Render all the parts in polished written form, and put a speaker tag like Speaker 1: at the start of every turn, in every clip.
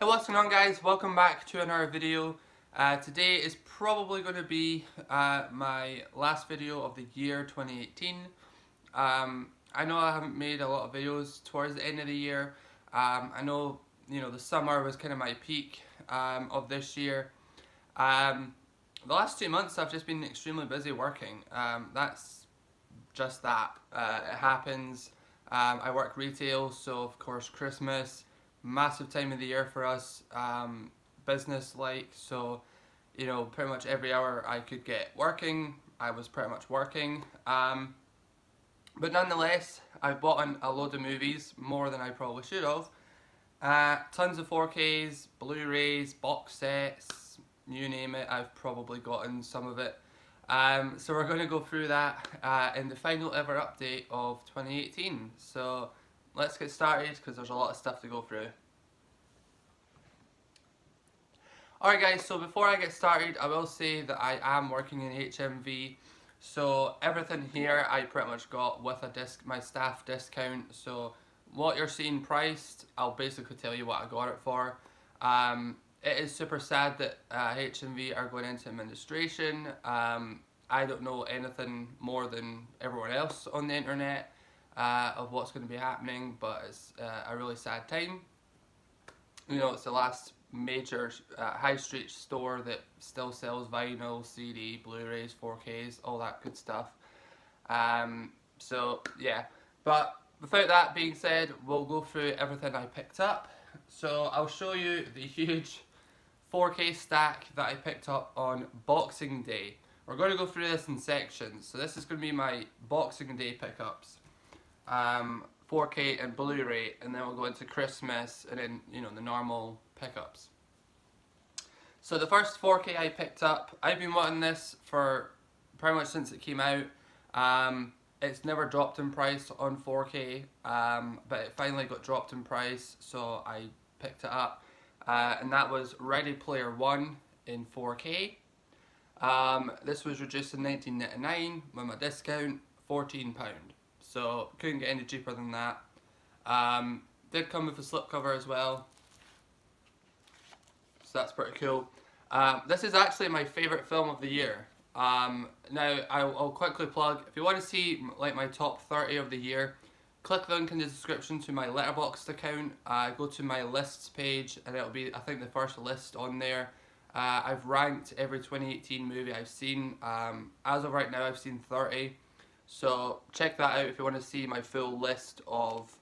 Speaker 1: Hey, what's going on, guys? Welcome back to another video. Today is probably going to be my last video of the year 2018. I know I haven't made a lot of videos towards the end of the year. I know, the summer was kind of my peak of this year. The last 2 months I've just been extremely busy working. That's just that. It happens. I work retail, so of course Christmas, massive time of the year for us, business like, so pretty much every hour I could get working, I was pretty much working. But nonetheless, I've bought a load of movies, more than I probably should have. Tons of 4Ks, Blu-rays, box sets, you name it, I've probably gotten some of it. So we're going to go through that in the final ever update of 2018. So let's get started because there's a lot of stuff to go through. Alright guys, so before I get started, I will say that I am working in HMV. So everything here I pretty much got with my staff discount. So what you're seeing priced, I'll basically tell you what I got it for. It is super sad that HMV are going into administration. I don't know anything more than everyone else on the internet of what's going to be happening, but it's a really sad time. It's the last major high street store that still sells vinyl, CD, Blu-rays, 4Ks, all that good stuff. So yeah, but without that being said, we'll go through everything I picked up. So I'll show you the huge 4K stack that I picked up on Boxing Day. We're going to go through this in sections. So this is going to be my Boxing Day pickups. 4K and Blu-ray, and then we'll go into Christmas and then the normal pickups. So the first 4K I picked up, I've been wanting this for pretty much since it came out. It's never dropped in price on 4K, but it finally got dropped in price, so I picked it up. And that was Ready Player One in 4K. This was reduced to $19.99 with my discount, £14. So couldn't get any cheaper than that. Did come with a slipcover as well, so that's pretty cool. This is actually my favourite film of the year. Now I'll quickly plug, if you want to see like my top 30 of the year, click the link in the description to my Letterboxd account. Go to my lists page and it'll be, I think, the first list on there. I've ranked every 2018 movie I've seen. As of right now I've seen 30. So check that out if you want to see my full list of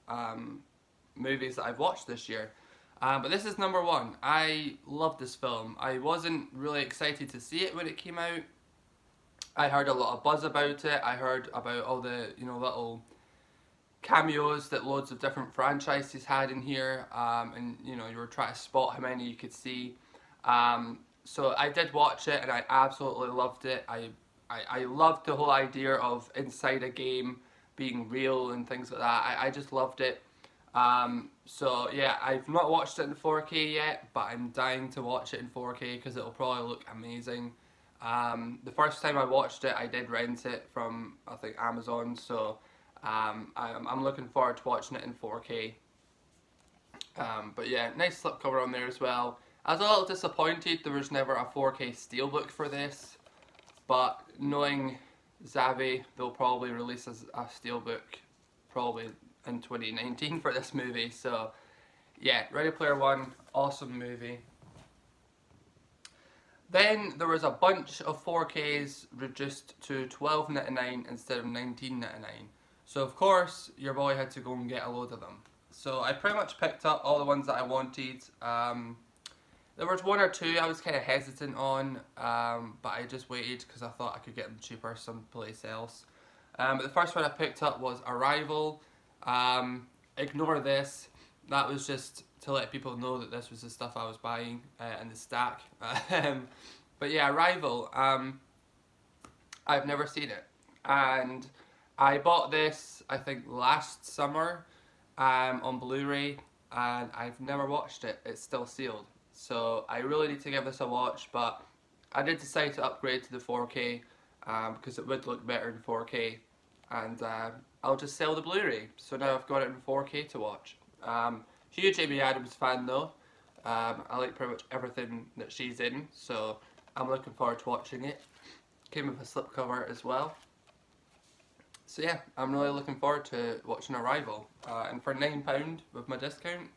Speaker 1: movies that I've watched this year. But this is number one. I love this film. I wasn't really excited to see it when it came out. I heard a lot of buzz about it. I heard about all the little cameos that loads of different franchises had in here, and you were trying to spot how many you could see. So I did watch it and I absolutely loved it. I loved the whole idea of inside a game being real and things like that. I just loved it. So yeah, I've not watched it in 4K yet, but I'm dying to watch it in 4K because it'll probably look amazing. The first time I watched it, I did rent it from, I think, Amazon, so I'm looking forward to watching it in 4K. But yeah, nice slipcover on there as well. I was a little disappointed there was never a 4K Steelbook for this, but knowing Zavvi, they'll probably release a Steelbook probably in 2019 for this movie. So yeah, Ready Player One, awesome movie. Then there was a bunch of 4Ks reduced to $12.99 instead of $19.99. So of course your boy had to go and get a load of them. So I pretty much picked up all the ones that I wanted. There was one or two I was kind of hesitant on, but I just waited because I thought I could get them cheaper someplace else. But the first one I picked up was Arrival. Ignore this. That was just to let people know that this was the stuff I was buying in the stack. But yeah, Arrival. I've never seen it, and I bought this I think last summer on Blu-ray, and I've never watched it. It's still sealed. So I really need to give this a watch, but I did decide to upgrade to the 4K because it would look better in 4K, and I'll just sell the Blu-ray. So now I've got it in 4K to watch. Huge Amy Adams fan though. I like pretty much everything that she's in, so I'm looking forward to watching it. Came with a slipcover as well. So yeah, I'm really looking forward to watching Arrival. And for £9 with my discount,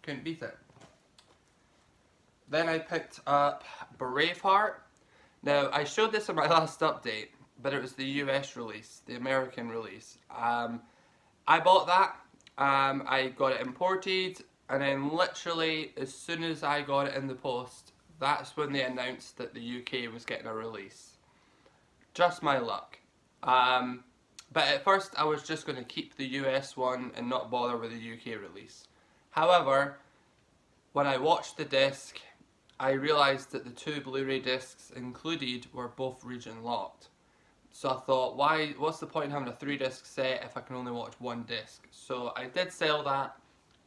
Speaker 1: couldn't beat it. Then I picked up Braveheart. Now, I showed this in my last update, but it was the US release, the American release. I bought that, I got it imported, and then literally as soon as I got it in the post, that's when they announced that the UK was getting a release. Just my luck. But at first I was just going to keep the US one and not bother with the UK release. However, when I watched the disc, I realised that the 2 Blu-ray discs included were both region locked. So I thought, what's the point in having a 3-disc set if I can only watch 1 disc? So I did sell that,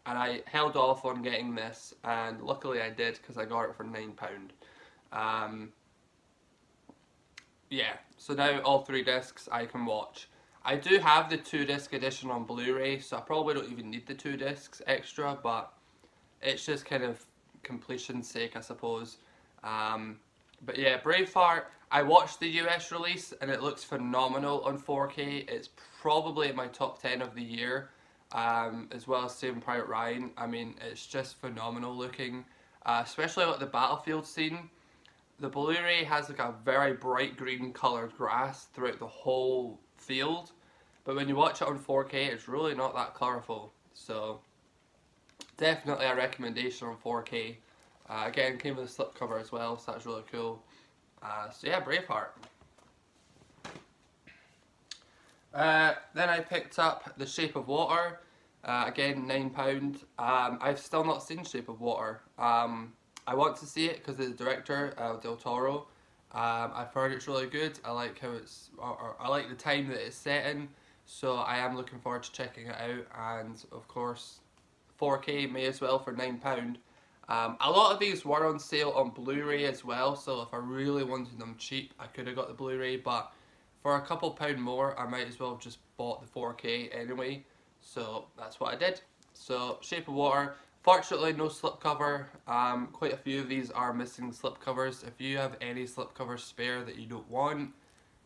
Speaker 1: and I held off on getting this, and luckily I did because I got it for £9. Yeah, so now all 3 discs I can watch. I do have the 2-disc edition on Blu-ray, so I probably don't even need the 2 discs extra, but it's just kind of completion's sake, I suppose. But yeah, Braveheart, I watched the US release and it looks phenomenal on 4K. It's probably in my top 10 of the year, as well as Saving Private Ryan. I mean, it's just phenomenal looking, especially like the battlefield scene. The Blu-ray has like a very bright green coloured grass throughout the whole field, but when you watch it on 4K, it's really not that colourful. So definitely a recommendation on 4K. Again, came with a slipcover as well, so that's really cool. So yeah, Braveheart. Then I picked up The Shape of Water. Again, £9. I've still not seen Shape of Water. I want to see it because of the director, Del Toro. I've heard it's really good. I like how I like the time that it's set in. So I am looking forward to checking it out. And of course, 4K may as well for £9. A lot of these were on sale on Blu-ray as well, so if I really wanted them cheap, I could have got the Blu-ray, but for a couple pound more, I might as well have just bought the 4K anyway, so that's what I did. So, Shape of Water, fortunately no slipcover. Quite a few of these are missing slipcovers. If you have any slipcovers spare that you don't want,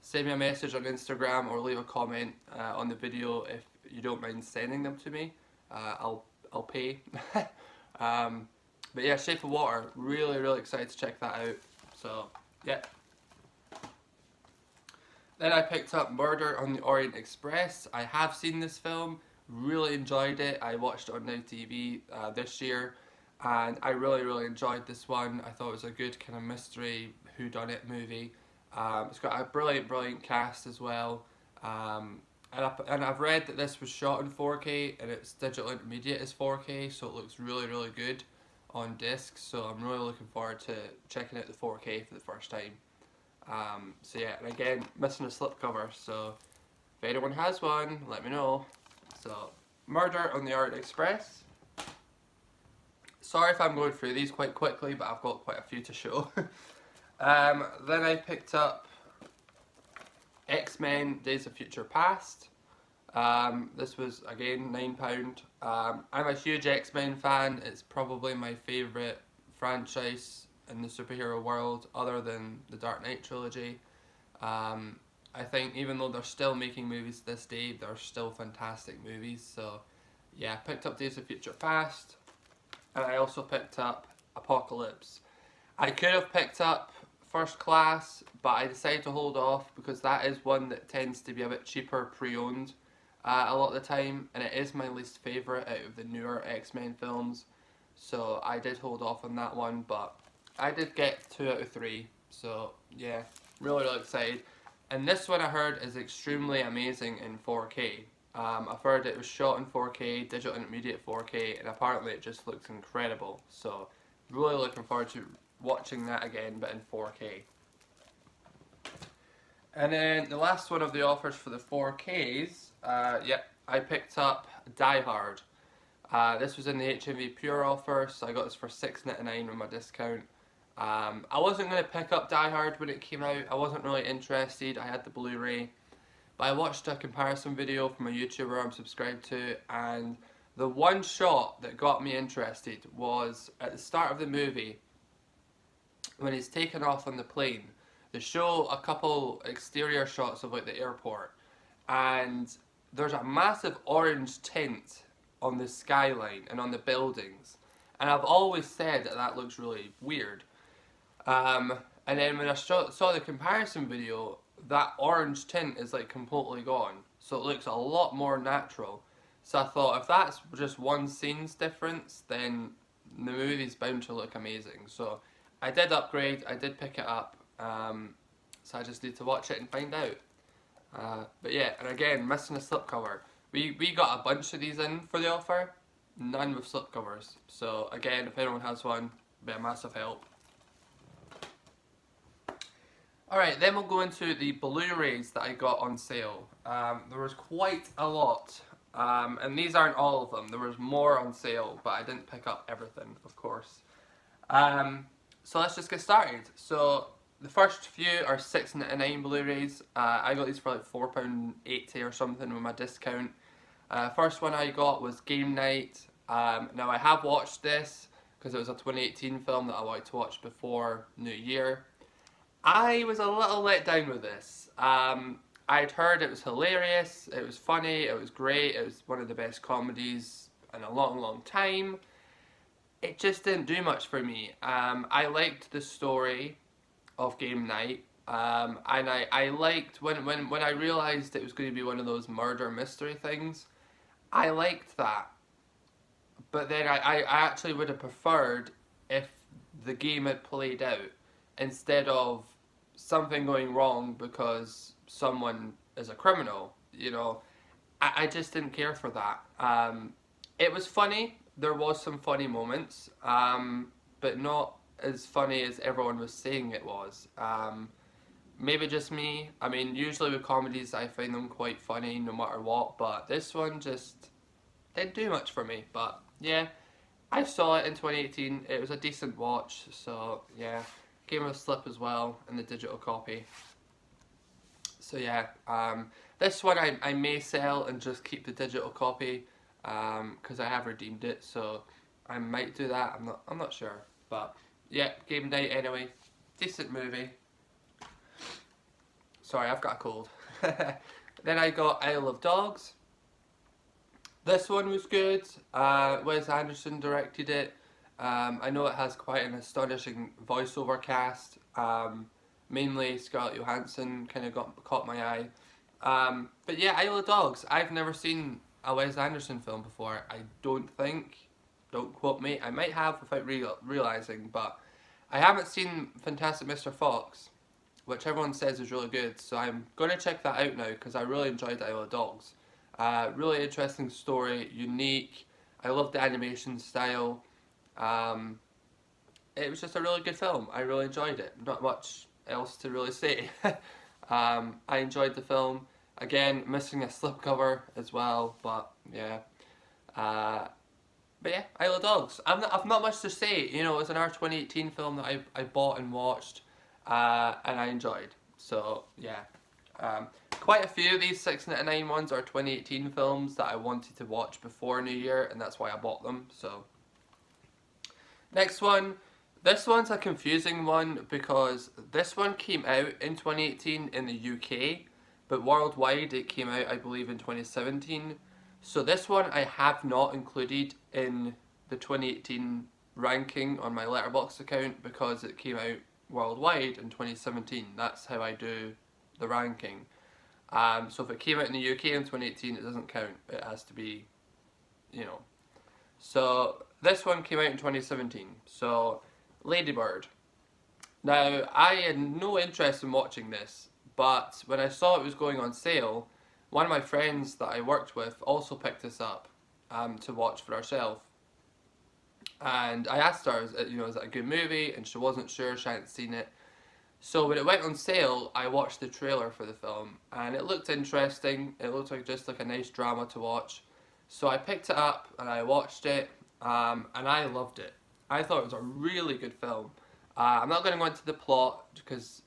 Speaker 1: send me a message on Instagram or leave a comment on the video if you don't mind sending them to me. I'll pay. But yeah, Shape of Water, really excited to check that out. So, yeah. Then I picked up Murder on the Orient Express. I have seen this film, really enjoyed it. I watched it on Now TV this year, and I really enjoyed this one. I thought it was a good kind of mystery whodunit movie. It's got a brilliant cast as well. And I've read that this was shot in 4K and its digital intermediate is 4K, so it looks really good on disc. So I'm really looking forward to checking out the 4K for the first time. So yeah, and again, missing a slipcover, so if anyone has one, let me know. So, Murder on the Orient Express. Sorry if I'm going through these quite quickly, but I've got quite a few to show. Then I picked up X-Men Days of Future Past. This was again £9. I'm a huge X-Men fan. It's probably my favourite franchise in the superhero world other than the Dark Knight trilogy. I think even though they're still making movies to this day, they're still fantastic movies. So yeah, I picked up Days of Future Past, and I also picked up Apocalypse. I could have picked up First Class, but I decided to hold off because that is one that tends to be a bit cheaper pre-owned a lot of the time, and it is my least favourite out of the newer X-Men films. So I did hold off on that one, but I did get 2 out of 3. So yeah, really excited. And this one I heard is extremely amazing in 4K. I've heard it was shot in 4K, digital intermediate 4K, and apparently it just looks incredible. So really looking forward to watching that again, but in 4K. And then the last one of the offers for the 4Ks, I picked up Die Hard. This was in the HMV Pure offer, so I got this for $6.99 with my discount. I wasn't going to pick up Die Hard when it came out. I wasn't really interested. I had the Blu-ray, but I watched a comparison video from a YouTuber I'm subscribed to, and the one shot that got me interested was at the start of the movie when he's taken off on the plane. They show a couple exterior shots of like the airport, and there's a massive orange tint on the skyline and on the buildings, and I've always said that that looks really weird. And then when I saw the comparison video, that orange tint is like completely gone, so it looks a lot more natural. So I thought, if that's just one scene's difference, then the movie's bound to look amazing. So I did upgrade, I did pick it up, so I just need to watch it and find out. But yeah, and again, missing a slipcover. We got a bunch of these in for the offer, none with slipcovers. So again, if anyone has one, it'd be a massive help. Alright, then we'll go into the Blu-rays that I got on sale. There was quite a lot, and these aren't all of them. There was more on sale, but I didn't pick up everything, of course. So let's just get started. So the first few are 6.99 Blu-rays. I got these for like £4.80 or something with my discount. First one I got was Game Night. Now I have watched this because it was a 2018 film that I wanted to watch before New Year. I was a little let down with this. I'd heard it was hilarious, it was funny, it was great, it was one of the best comedies in a long, long time. It just didn't do much for me. I liked the story of Game Night, and I liked when I realised it was going to be one of those murder mystery things. I liked that. But then I actually would have preferred if the game had played out, instead of something going wrong because someone is a criminal, you know. I just didn't care for that. It was funny, there was some funny moments, but not as funny as everyone was saying it was. Maybe just me. I mean, usually with comedies I find them quite funny no matter what, but this one just didn't do much for me. But yeah, I saw it in 2018, it was a decent watch, so yeah. Came with a slip as well in the digital copy. So yeah, this one I may sell and just keep the digital copy because I have redeemed it, so I might do that. I'm not sure, but yeah, Game Night anyway. Decent movie. Sorry, I've got a cold. Then I got Isle of Dogs. This one was good. Wes Anderson directed it. I know it has quite an astonishing voiceover cast. Mainly Scarlett Johansson kind of caught my eye. But yeah, Isle of Dogs. I've never seen a Wes Anderson film before. I don't think. Don't quote me. I might have without realising, but I haven't seen Fantastic Mr. Fox, which everyone says is really good. So I'm going to check that out now because I really enjoyed Isle of Dogs. Really interesting story, unique. I love the animation style. It was just a really good film. I really enjoyed it. Not much else to really say. I enjoyed the film. Again, missing a slipcover as well, but yeah. But yeah, Isle of Dogs. I've not much to say. You know, it was an R2018 film that I bought and watched, and I enjoyed. So yeah. Quite a few of these 6.99 ones are 2018 films that I wanted to watch before New Year, and that's why I bought them. So. Next one, this one's a confusing one because this one came out in 2018 in the UK, but worldwide it came out I believe in 2017. So this one I have not included in the 2018 ranking on my Letterboxd account because it came out worldwide in 2017. That's how I do the ranking. So if it came out in the UK in 2018 it doesn't count, it has to be, you know. So this one came out in 2017, so Lady Bird. Now, I had no interest in watching this, but when I saw it was going on sale, one of my friends that I worked with also picked this up to watch for herself. And I asked her, you know, is it a good movie? And she wasn't sure, she hadn't seen it. So when it went on sale, I watched the trailer for the film, and it looked interesting. It looked like just like a nice drama to watch. So I picked it up and I watched it, and I loved it. I thought it was a really good film. I'm not going to go into the plot because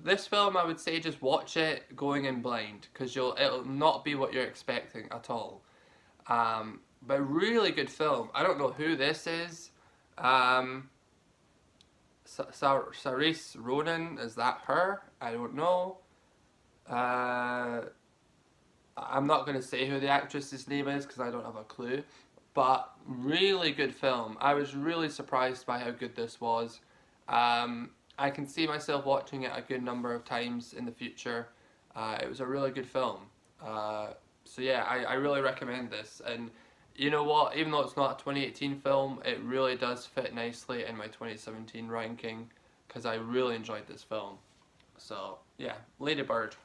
Speaker 1: this film I would say just watch it going in blind because it'll not be what you're expecting at all. but really good film. I don't know who this is. Saoirse Ronan, is that her? I don't know. I'm not going to say who the actress's name is because I don't have a clue. But really good film. I was really surprised by how good this was. I can see myself watching it a good number of times in the future. It was a really good film. So yeah, I really recommend this. And you know what, even though it's not a 2018 film, it really does fit nicely in my 2017 ranking because I really enjoyed this film. So yeah, Lady Bird.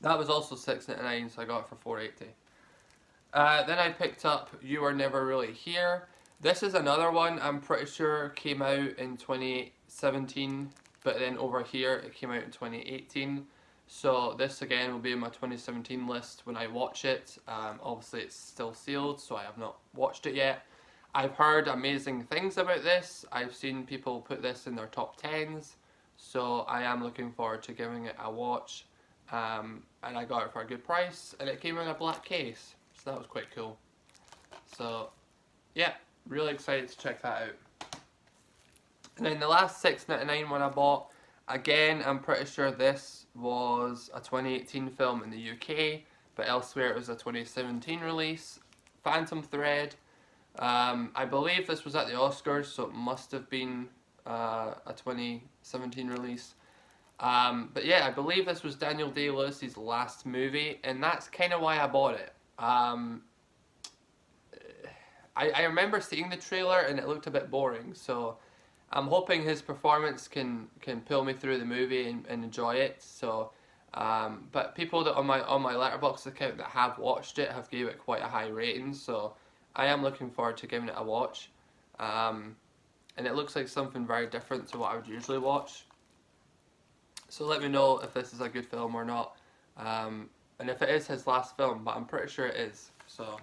Speaker 1: That was also $6.99, so I got it for $4.80. Then I picked up You Were Never Really Here. This is another one I'm pretty sure came out in 2017, but then over here it came out in 2018. So this again will be in my 2017 list when I watch it. Obviously it's still sealed, so I have not watched it yet. I've heard amazing things about this. I've seen people put this in their top 10s, so I am looking forward to giving it a watch. And I got it for a good price, and it came in a black case, so that was quite cool. So yeah, really excited to check that out. And then the last $6.99 one I bought, again I'm pretty sure this was a 2018 film in the UK, but elsewhere it was a 2017 release. Phantom Thread. I believe this was at the Oscars, so it must have been a 2017 release. But yeah, I believe this was Daniel Day-Lewis's last movie, and that's kind of why I bought it. I remember seeing the trailer and it looked a bit boring, so I'm hoping his performance can pull me through the movie and enjoy it. So, but people that on my Letterboxd account that have watched it have gave it quite a high rating, so I am looking forward to giving it a watch. And it looks like something very different to what I would usually watch. So let me know if this is a good film or not, and if it is his last film, but I'm pretty sure it is. So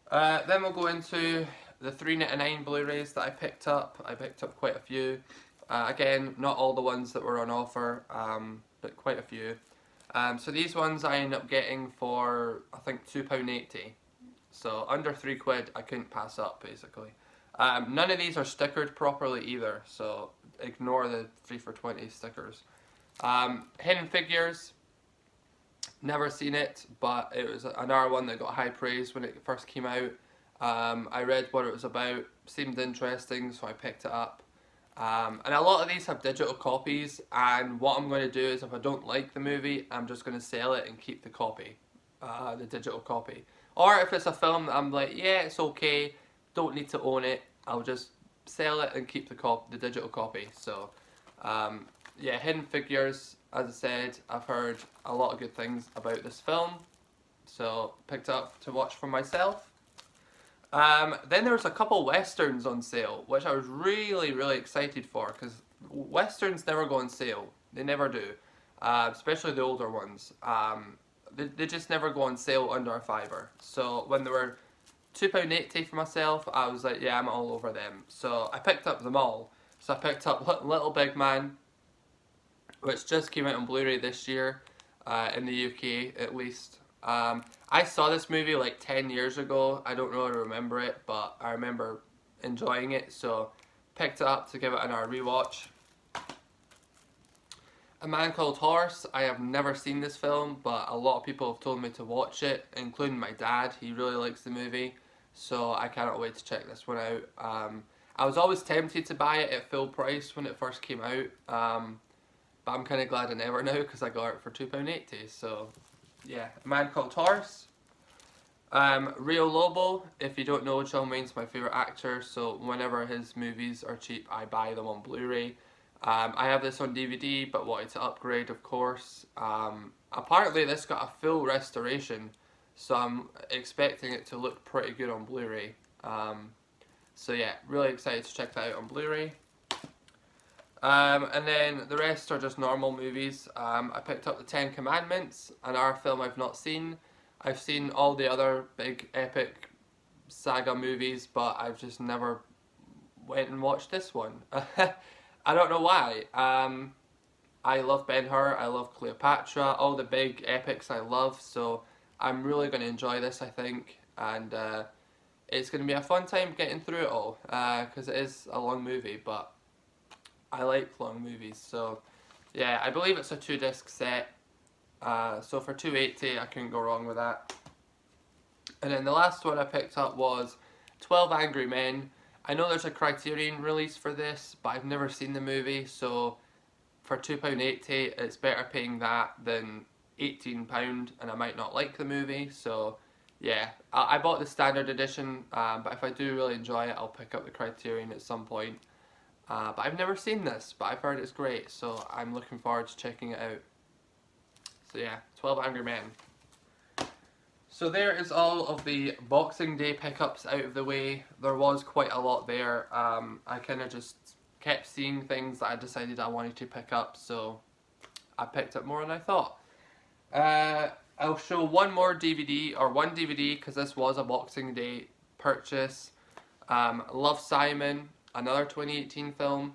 Speaker 1: then we'll go into the $3.99 Blu-rays that I picked up. I picked up quite a few. Again, not all the ones that were on offer, but quite a few. So these ones I ended up getting for, I think, £2.80. So under £3 I couldn't pass up, basically. None of these are stickered properly either, so ignore the 3 for $20 stickers. Hidden Figures, never seen it, but it was another one that got high praise when it first came out. I read what it was about, seemed interesting, so I picked it up. And a lot of these have digital copies, and what I'm going to do is if I don't like the movie, I'm just going to sell it and keep the copy, the digital copy. Or if it's a film that I'm like, yeah, it's okay, don't need to own it, I'll just sell it and keep the digital copy. So yeah, Hidden Figures, as I said, I've heard a lot of good things about this film, so picked it up to watch for myself. Then there was a couple westerns on sale, which I was really excited for, because westerns never go on sale, they never do, especially the older ones. They just never go on sale under a fiver. So when they were £2.80 for myself, I was like, yeah, I'm all over them. So I picked up them all. So I picked up Little Big Man, which just came out on Blu-ray this year, in the UK at least. I saw this movie like 10 years ago. I don't really remember it, but I remember enjoying it, so picked it up to give it another rewatch. A Man Called Horse, I have never seen this film, but a lot of people have told me to watch it, including my dad. He really likes the movie, so I cannot wait to check this one out. I was always tempted to buy it at full price when it first came out, but I'm kind of glad I never now because I got it for £2.80, so yeah. A Man Called Horse. Rio Lobo, if you don't know, John Wayne's my favourite actor, so whenever his movies are cheap, I buy them on Blu-ray. I have this on DVD, but wanted to upgrade, of course. Apparently this got a full restoration, so I'm expecting it to look pretty good on Blu-ray. So yeah, really excited to check that out on Blu-ray. And then the rest are just normal movies. I picked up The Ten Commandments, another film I've not seen. I've seen all the other big epic saga movies, but I've just never went and watched this one. I don't know why. I love Ben-Hur, I love Cleopatra, all the big epics I love, so I'm really going to enjoy this, I think, and it's going to be a fun time getting through it all, because it is a long movie, but I like long movies. So yeah, I believe it's a 2-disc set, so for $2.80 I couldn't go wrong with that. And then the last one I picked up was 12 Angry Men. I know there's a Criterion release for this, but I've never seen the movie, so for £2.80 it's better paying that than £18, and I might not like the movie. So yeah, I bought the standard edition, but if I do really enjoy it, I'll pick up the Criterion at some point. But I've never seen this, but I've heard it's great, so I'm looking forward to checking it out. So yeah, 12 Angry Men. So there is all of the Boxing Day pickups out of the way. There was quite a lot there. I kind of just kept seeing things that I decided I wanted to pick up, so I picked up more than I thought. I'll show one more DVD, or one DVD, because this was a Boxing Day purchase. Love, Simon, another 2018 film.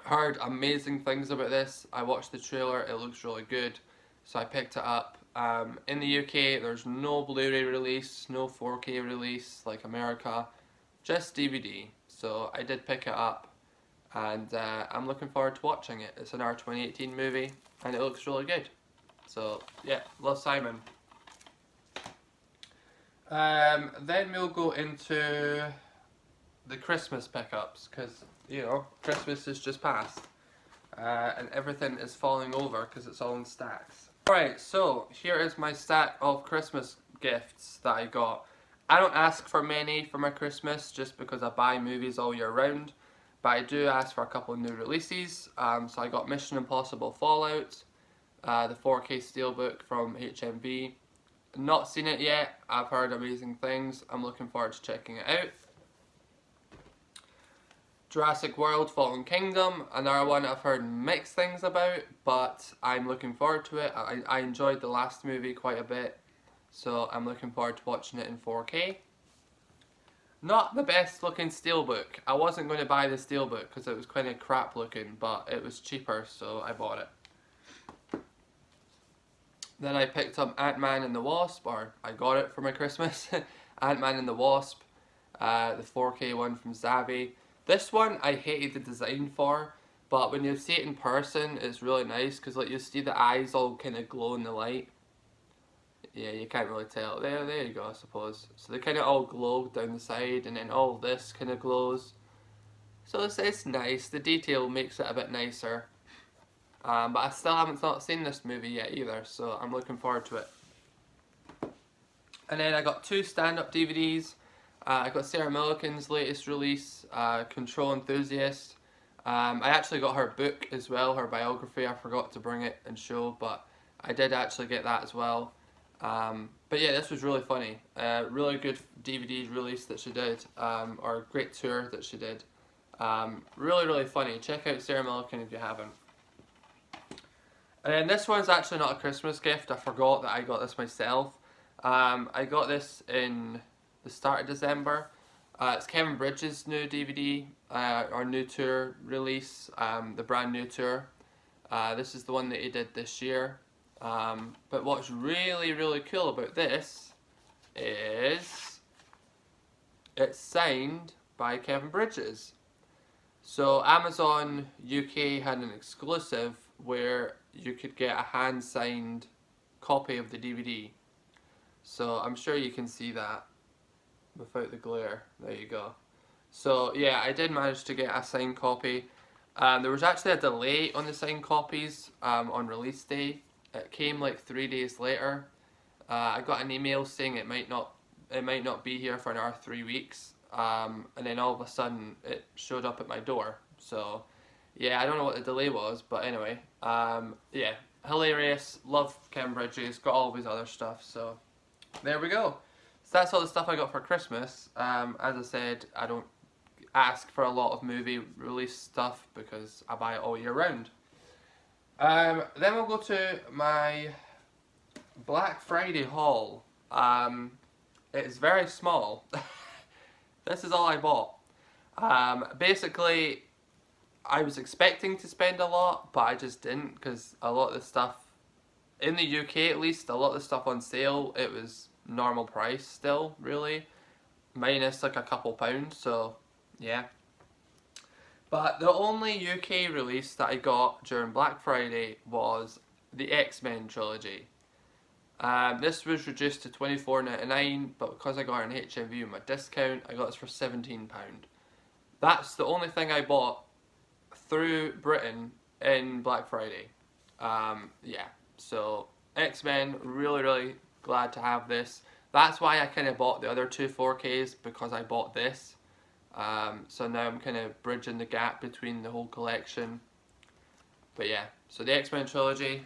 Speaker 1: Heard amazing things about this. I watched the trailer, it looks really good, so I picked it up. In the UK there's no Blu-ray release, no 4K release like America, just DVD. So I did pick it up, and I'm looking forward to watching it. It's an R2018 movie and it looks really good. So yeah, Love, Simon. Then we'll go into the Christmas pickups, because you know, Christmas has just passed, and everything is falling over because it's all in stacks. Alright, so here is my stack of Christmas gifts that I got. I don't ask for many for my Christmas just because I buy movies all year round, but I do ask for a couple of new releases. So I got Mission Impossible Fallout, the 4K Steelbook from HMV. Not seen it yet, I've heard amazing things, I'm looking forward to checking it out. Jurassic World Fallen Kingdom, another one I've heard mixed things about, but I'm looking forward to it. I enjoyed the last movie quite a bit, so I'm looking forward to watching it in 4K. Not the best looking Steelbook. I wasn't going to buy the Steelbook because it was kind of crap looking, but it was cheaper, so I bought it. Then I picked up Ant-Man and the Wasp, or I got it for my Christmas. Ant-Man and the Wasp, the 4K one from Zavvi. This one I hated the design for, but when you see it in person it's really nice, because like you see the eyes all kind of glow in the light. Yeah, you can't really tell. There you go, I suppose. So they kind of all glow down the side, and then all this kind of glows. So it's nice. The detail makes it a bit nicer. But I still haven't seen this movie yet either, so I'm looking forward to it. And then I got 2 stand-up DVDs. I got Sarah Millican's latest release, Control Enthusiast. I actually got her book as well, her biography. I forgot to bring it and show, but I did actually get that as well. But yeah, this was really funny. Really good DVD release that she did, or great tour that she did. Really funny. Check out Sarah Millican if you haven't. And then this one's actually not a Christmas gift. I forgot that I got this myself. I got this in the start of December. It's Kevin Bridges' new DVD, or new tour release, the brand new tour. This is the one that he did this year. But what's really cool about this is it's signed by Kevin Bridges. So Amazon UK had an exclusive where you could get a hand-signed copy of the DVD. So I'm sure you can see that without the glare. There you go. So yeah, I did manage to get a signed copy. There was actually a delay on the signed copies on release day. It came like 3 days later. I got an email saying it might not be here for another 3 weeks, and then all of a sudden it showed up at my door. So yeah, I don't know what the delay was, but anyway, yeah, hilarious. Love Kevin Bridges. Got all of his other stuff. So there we go. So that's all the stuff I got for Christmas. As I said, I don't ask for a lot of movie release stuff because I buy it all year round. Then we'll go to my Black Friday haul. It's very small. This is all I bought. Basically, I was expecting to spend a lot, but I just didn't, because a lot of the stuff in the UK at least, a lot of the stuff on sale, it was normal price still, really. Minus like a couple pounds, so yeah. But the only UK release that I got during Black Friday was the X-Men trilogy. This was reduced to £24.99, but because I got it in HMV with my discount, I got this for £17. That's the only thing I bought through Britain in Black Friday. Yeah, so X-Men, really glad to have this. That's why I kind of bought the other two 4Ks, because I bought this. So now I'm kind of bridging the gap between the whole collection. But yeah, so the X-Men trilogy.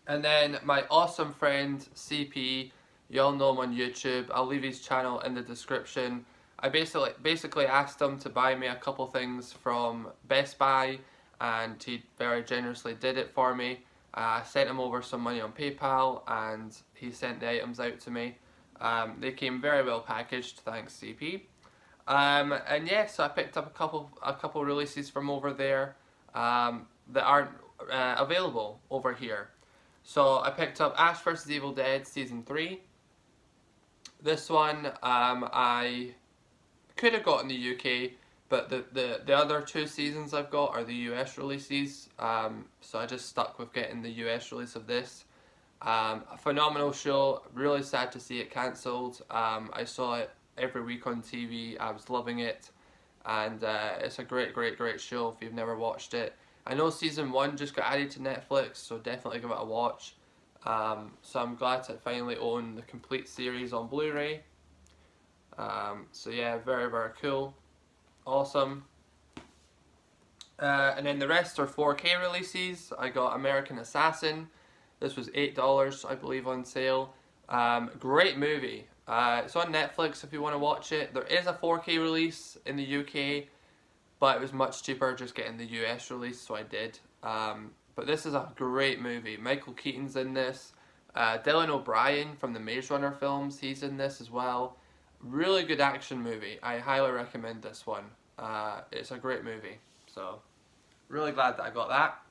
Speaker 1: And then my awesome friend CP, you all know him on YouTube. I'll leave his channel in the description. I basically asked him to buy me a couple things from Best Buy, and he very generously did it for me. I sent him over some money on PayPal, and he sent the items out to me. They came very well packaged, thanks CP. And yeah, so I picked up a couple releases from over there that aren't available over here. So I picked up Ash vs Evil Dead Season 3. This one I could have got in the UK, but the other two seasons I've got are the US releases. So I just stuck with getting the US release of this. A phenomenal show, really sad to see it cancelled. I saw it every week on TV, I was loving it. And it's a great show if you've never watched it. I know season 1 just got added to Netflix, so definitely give it a watch. So I'm glad to finally own the complete series on Blu-ray. So yeah, very cool. Awesome. And then the rest are 4K releases. I got American Assassin. This was $8, I believe, on sale. Great movie. It's on Netflix if you want to watch it. There is a 4K release in the UK, but it was much cheaper just getting the US release, so I did. But this is a great movie. Michael Keaton's in this. Dylan O'Brien from the Maze Runner films, he's in this as well. Really good action movie. I highly recommend this one. It's a great movie. So, really glad that I got that.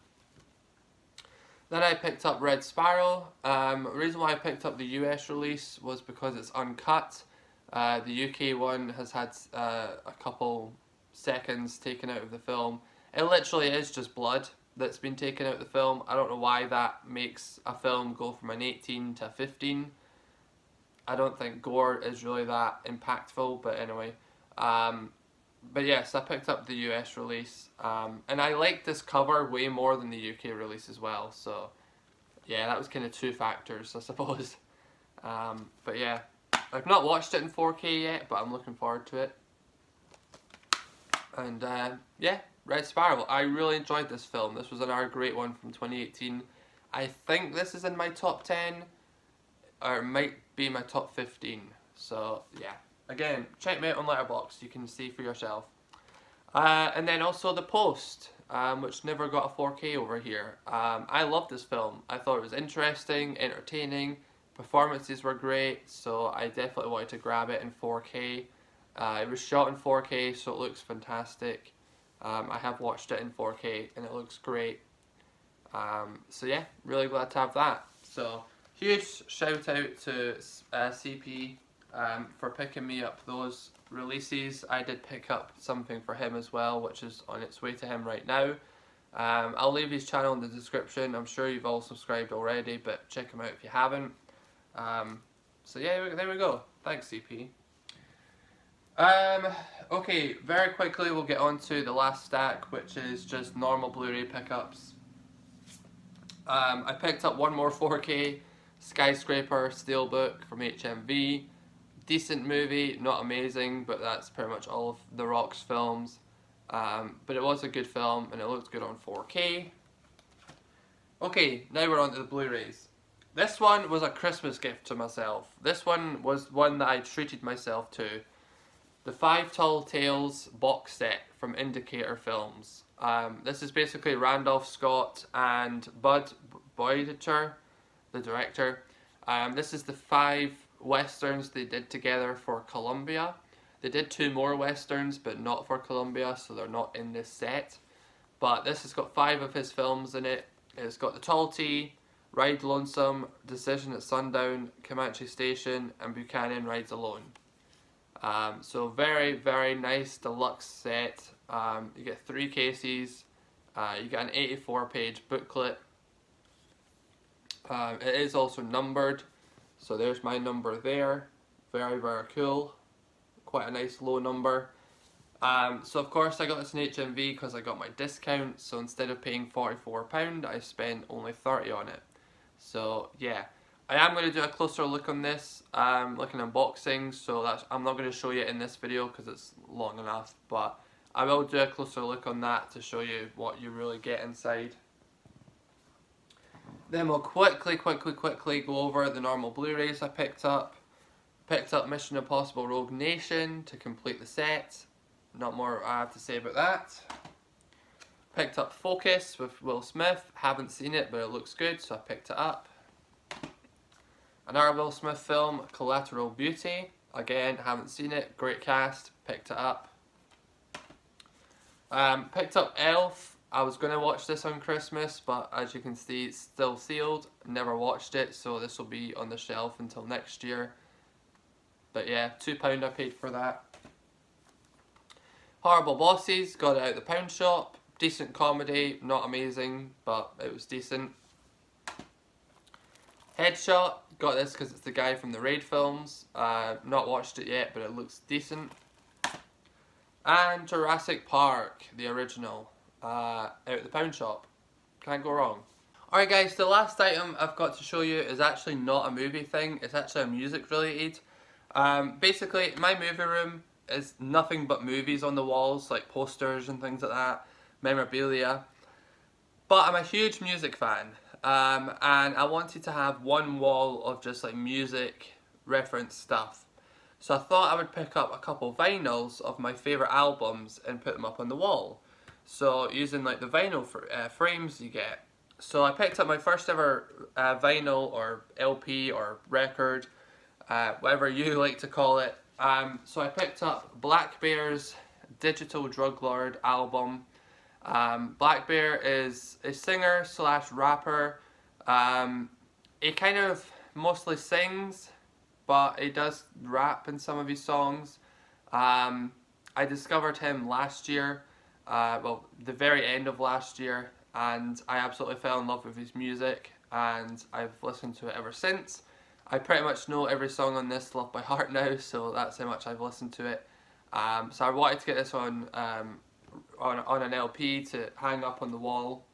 Speaker 1: Then I picked up Red Sparrow. The reason why I picked up the US release was because it's uncut. The UK one has had a couple seconds taken out of the film. It literally is just blood that's been taken out of the film. I don't know why that makes a film go from an 18 to a 15. I don't think gore is really that impactful, but anyway. But yes, I picked up the US release, and I liked this cover way more than the UK release as well, so yeah, that was kind of two factors, I suppose. But yeah, I've not watched it in 4K yet, but I'm looking forward to it. And yeah, Red Sparrow, I really enjoyed this film. This was another great one from 2018. I think this is in my top 10, or it might be my top 15, so yeah. Again, check me out on Letterboxd, you can see for yourself. And then also The Post, which never got a 4K over here. I love this film. I thought it was interesting, entertaining, performances were great, so I definitely wanted to grab it in 4K. It was shot in 4K, so it looks fantastic. I have watched it in 4K, and it looks great. So yeah, really glad to have that. So, huge shout out to CP. For picking me up those releases. I did pick up something for him as well, which is on its way to him right now. I'll leave his channel in the description. I'm sure you've all subscribed already, but check him out if you haven't. So yeah, there we go. Thanks, CP. Okay, very quickly we'll get on to the last stack, which is just normal Blu-ray pickups. I picked up one more 4K Skyscraper Steelbook from HMV. Decent movie, not amazing, but that's pretty much all of The Rock's films. But it was a good film, and it looked good on 4K. Okay, now we're on to the Blu-rays. This one was a Christmas gift to myself. This one was one that I treated myself to. The Five Tall Tales box set from Indicator Films. This is basically Randolph Scott and Bud Boyditcher, the director. This is the 5 westerns they did together for Columbia. They did 2 more westerns, but not for Columbia, so they're not in this set. But this has got 5 of his films in it. It's got the Tall Tea, Ride Lonesome, Decision at Sundown, Comanche Station, and Buchanan Rides Alone. So very, very nice deluxe set. You get 3 cases, you get an 84-page booklet. It is also numbered, so there's my number there. Very, very cool. Quite a nice low number. So of course I got this in HMV because I got my discount, so instead of paying £44 I spent only £30 on it. So yeah, I am going to do a closer look on this, like an unboxing, so I'm not going to show you in this video because it's long enough, but I will do a closer look on that to show you what you really get inside. Then we'll quickly go over the normal Blu-rays I picked up. Picked up Mission Impossible Rogue Nation to complete the set. Not more I have to say about that. Picked up Focus with Will Smith. Haven't seen it, but it looks good, so I picked it up. Another Will Smith film, Collateral Beauty. Again, haven't seen it. Great cast. Picked it up. Picked up Elf. I was going to watch this on Christmas, but as you can see, it's still sealed. Never watched it, so this will be on the shelf until next year. But yeah, £2 I paid for that. Horrible Bosses, got it out of the pound shop. Decent comedy, not amazing, but it was decent. Headshot, got this because it's the guy from the Raid films. Not watched it yet, but it looks decent. And Jurassic Park, the original, out of the pound shop. Can't go wrong. Alright guys, the last item I've got to show you is actually not a movie thing, it's actually a music related. Basically, my movie room is nothing but movies on the walls, like posters and things like that, memorabilia. But I'm a huge music fan, and I wanted to have one wall of just like music reference stuff. So I thought I would pick up a couple vinyls of my favourite albums and put them up on the wall. So using like the vinyl frames you get. So I picked up my first ever vinyl or LP or record, whatever you like to call it. So I picked up Black Bear's Digital Drug Lord album. Black Bear is a singer slash rapper. He kind of mostly sings, but he does rap in some of his songs. I discovered him last year, well, the very end of last year, and I absolutely fell in love with his music, and I've listened to it ever since. I pretty much know every song on this love by heart now, so that's how much I've listened to it. So I wanted to get this on an LP to hang up on the wall.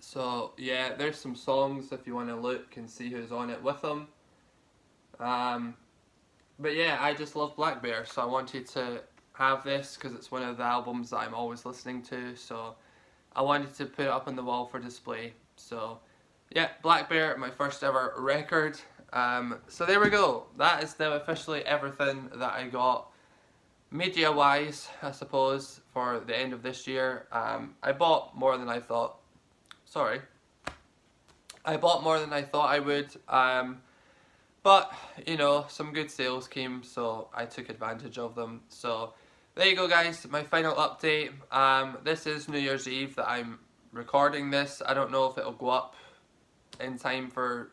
Speaker 1: So yeah, there's some songs if you want to look and see who's on it with them. But yeah, I just love Black Bear, so I wanted to have this because it's one of the albums that I'm always listening to, so I wanted to put it up on the wall for display. So yeah, Black Bear, my first ever record. So there we go. That is now officially everything that I got media wise, I suppose, for the end of this year. I bought more than I thought. Sorry. I bought more than I thought I would. But, you know, some good sales came, so I took advantage of them. So there you go guys, my final update. This is New Year's Eve that I'm recording this. I don't know if it'll go up in time for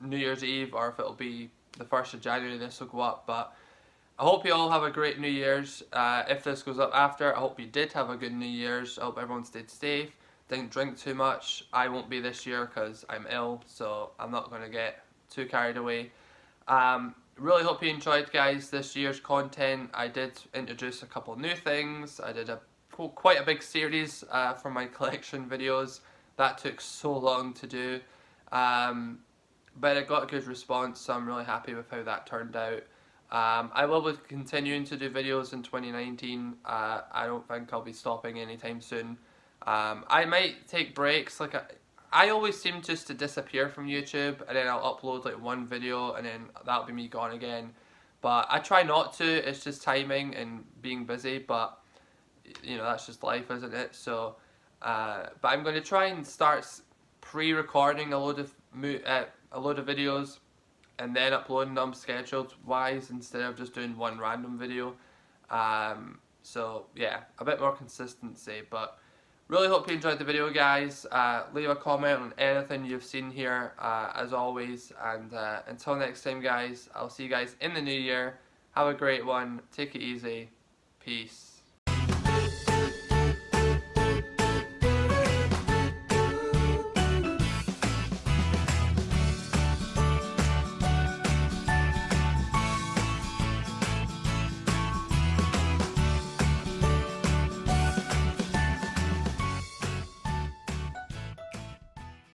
Speaker 1: New Year's Eve or if it'll be the 1st of January this will go up, but I hope you all have a great New Year's. If this goes up after, I hope you did have a good New Year's. I hope everyone stayed safe, didn't drink too much. I won't be this year because I'm ill, so I'm not going to get too carried away. Really hope you enjoyed guys this year's content. I did introduce a couple new things. I did quite a big series for my collection videos. That took so long to do. But it got a good response, so I'm really happy with how that turned out. I will be continuing to do videos in 2019. I don't think I'll be stopping anytime soon. I might take breaks. Like I always seem just to disappear from YouTube, and then I'll upload like one video and then that'll be me gone again. But I try not to, it's just timing and being busy, but you know, that's just life, isn't it? So, but I'm going to try and start pre-recording a load of videos and then uploading them scheduled wise instead of just doing one random video. So yeah, a bit more consistency, but Really hope you enjoyed the video, guys. Leave a comment on anything you've seen here, as always. And until next time, guys, I'll see you guys in the new year. Have a great one. Take it easy. Peace.